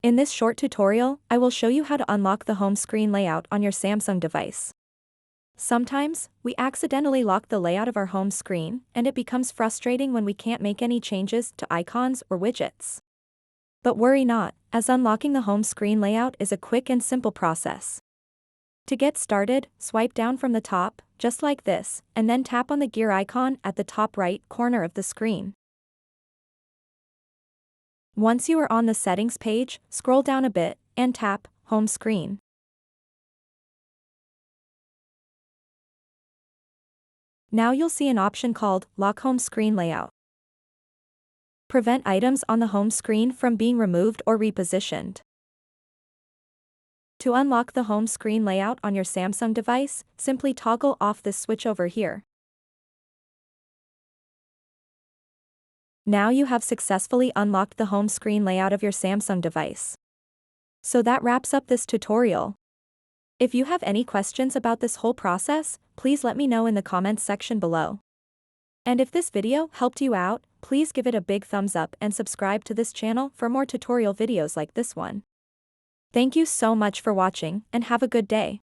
In this short tutorial, I will show you how to unlock the home screen layout on your Samsung device. Sometimes, we accidentally lock the layout of our home screen, and it becomes frustrating when we can't make any changes to icons or widgets. But worry not, as unlocking the home screen layout is a quick and simple process. To get started, swipe down from the top, just like this, and then tap on the gear icon at the top right corner of the screen. Once you are on the settings page, scroll down a bit, and tap Home Screen. Now you'll see an option called Lock Home Screen Layout. Prevent items on the home screen from being removed or repositioned. To unlock the home screen layout on your Samsung device, simply toggle off this switch over here. Now you have successfully unlocked the home screen layout of your Samsung device. So that wraps up this tutorial. If you have any questions about this whole process, please let me know in the comments section below. And if this video helped you out, please give it a big thumbs up and subscribe to this channel for more tutorial videos like this one. Thank you so much for watching, and have a good day.